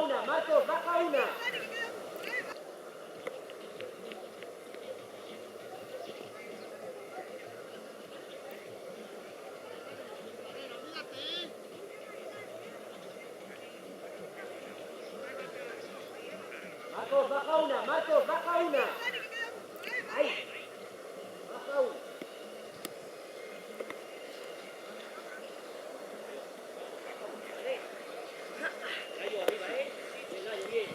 una, Marcos, baja una. Marcos, baja una, Marcos, baja una. Ahí. Baja una. Gallo arriba, el gallo, bien.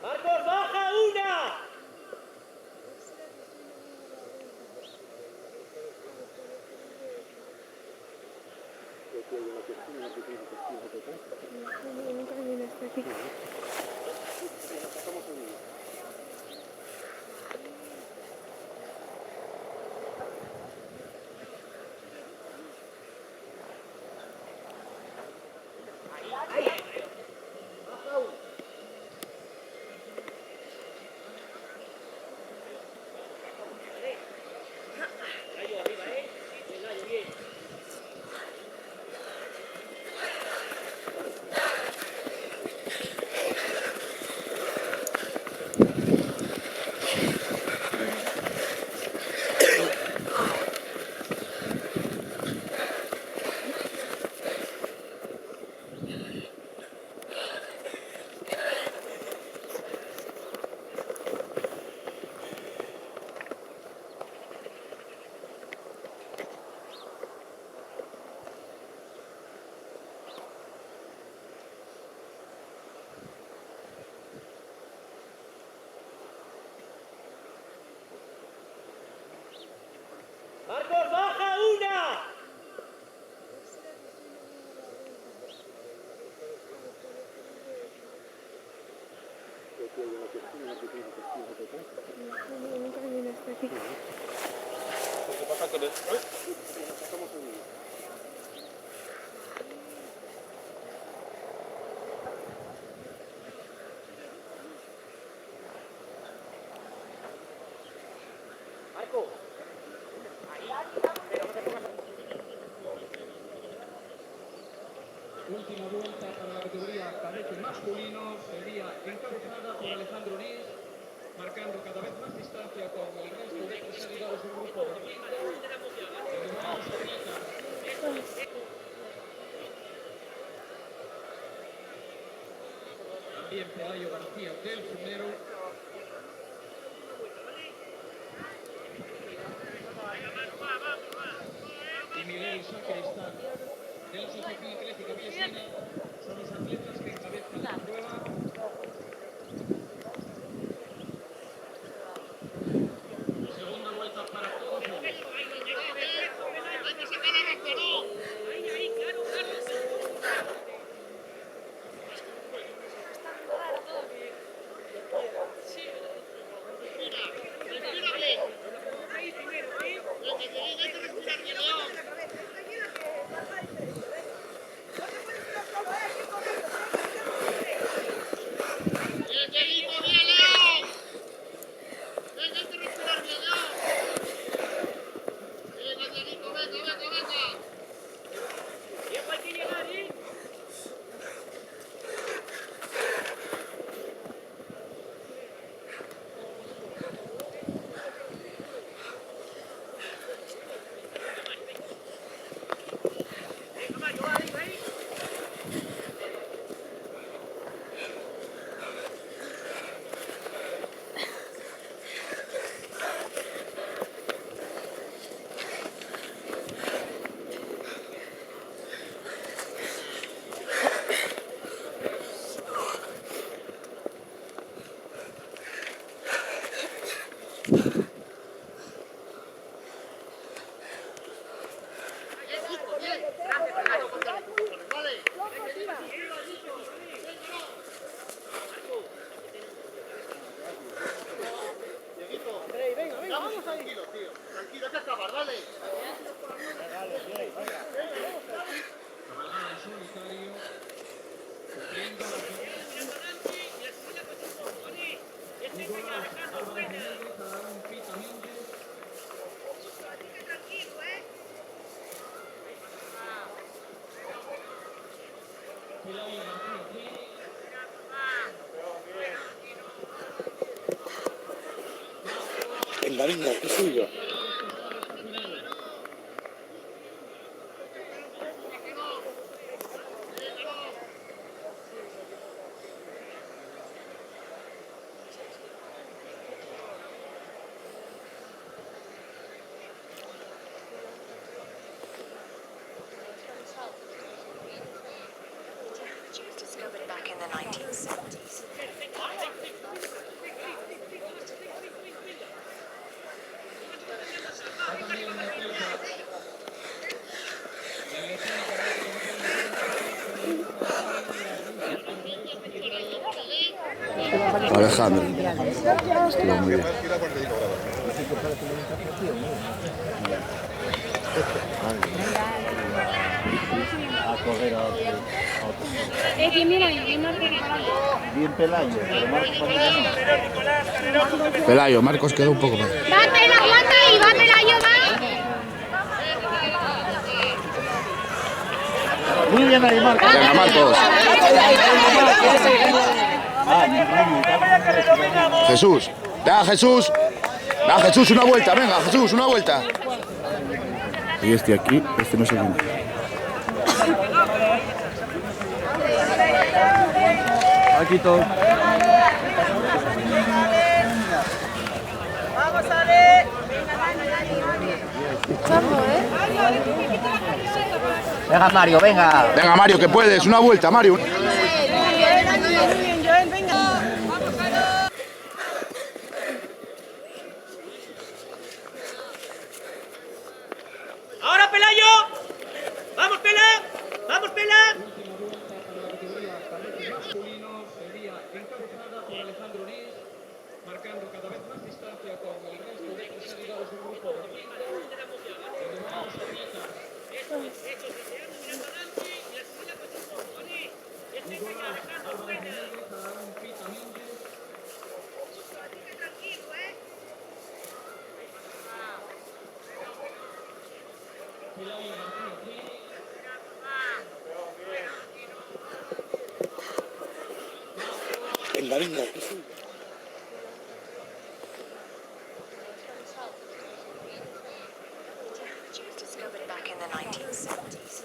Marcos, baja una. Ahí. Baja una. Gallo arriba, el gallo, bien. Marcos, baja una. ¿Qué pasa con el...? Marcos. Última vuelta para la categoría cadete masculino sería encabezada por Alejandro Nis, marcando cada vez más distancia con el resto de perseguidores del grupo de 5. También Pelayo García del primero. Y Miguel Sacristán del Asociación Atlética Villesina son los atletas que encabezan la prueba. Segunda vuelta para todos ellos. Venga, venga, que es suyo. She was discovered back in the 1970s. Alejandro. Estuvo muy bien. Pelayo, Marcos quedó un poco más. Va, Pelayo, va. Muy bien ahí, Marcos. Venga, Marcos. Jesús. Venga, Jesús. Venga, Jesús, una vuelta. Venga, Jesús, una vuelta. Y este aquí, este no sé quién. Paquito. Vamos, Ale. Venga, Mario, venga. Venga, Mario, que puedes. Una vuelta, Mario. Ahora, Pelayo. Vamos, Pela. Vamos, Pela. masculino sería encabezada por Alejandro Nis, marcando cada vez más distancia con el resto de perseguidores del grupo de Venga, venga, que es suyo. She was discovered back in the 1970s.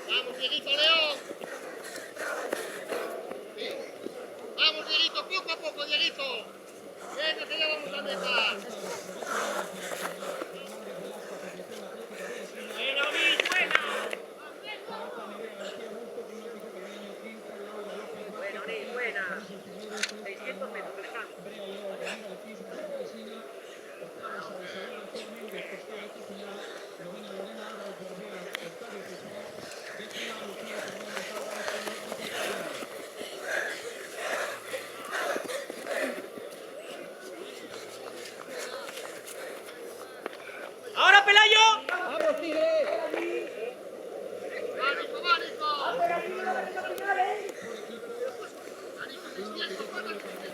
Vamos, Dieguito León. Vamos, Dieguito, poco a poco, Dieguito. Venga, que ya vamos a meta. Buena, Luis, buena. Buena, Luis, buena. 600 metros, Alejandro. Ahora, Pelayo. ¡Vamos, Tigre! Vánico, vánico.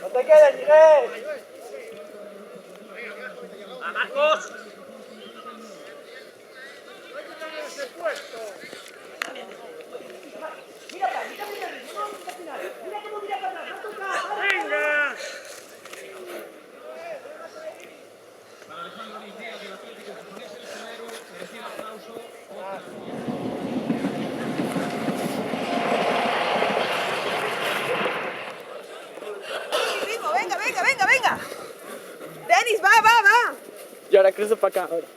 No te quedes, Miguel. A Marcos. Mira para atrás, mira cómo mira para atrás, no toca. Venga. Para Alejandro Nis Díaz del Atlético Japonés, el primero, merecido aplauso. Venga. Denis, va. Y ahora cruzo para acá. Ahora.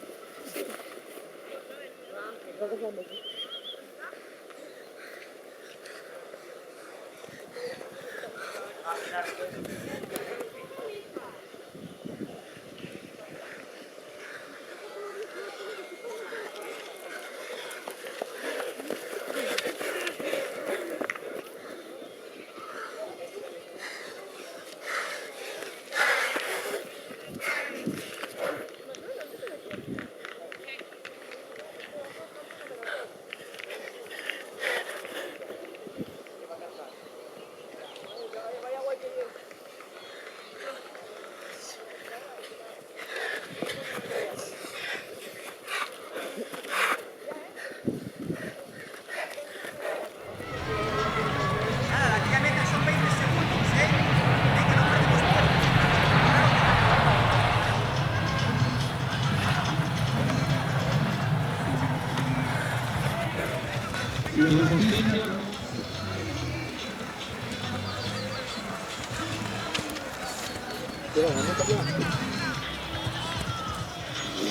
No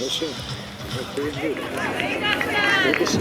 sé. No estoy bien duro. Creo que sí.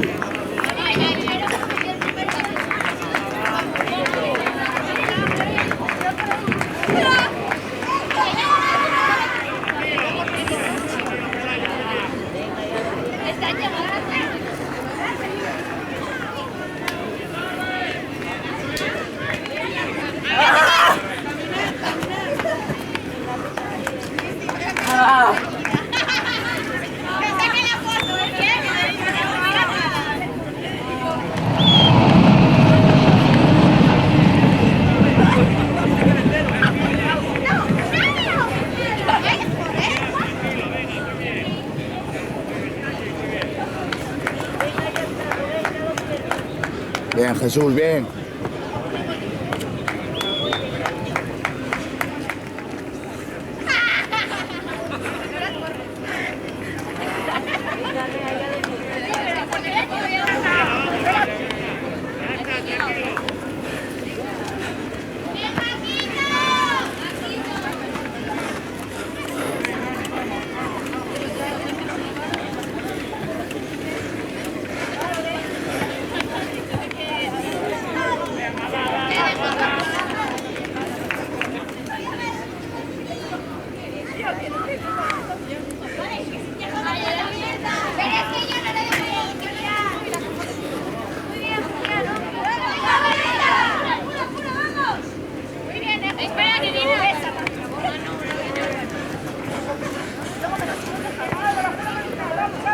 Bien, Jesús, bien.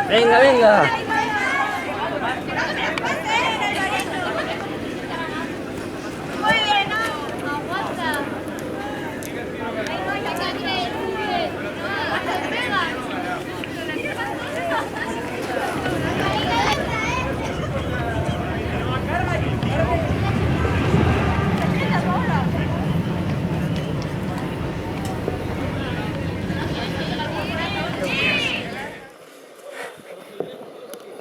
Venga, venga.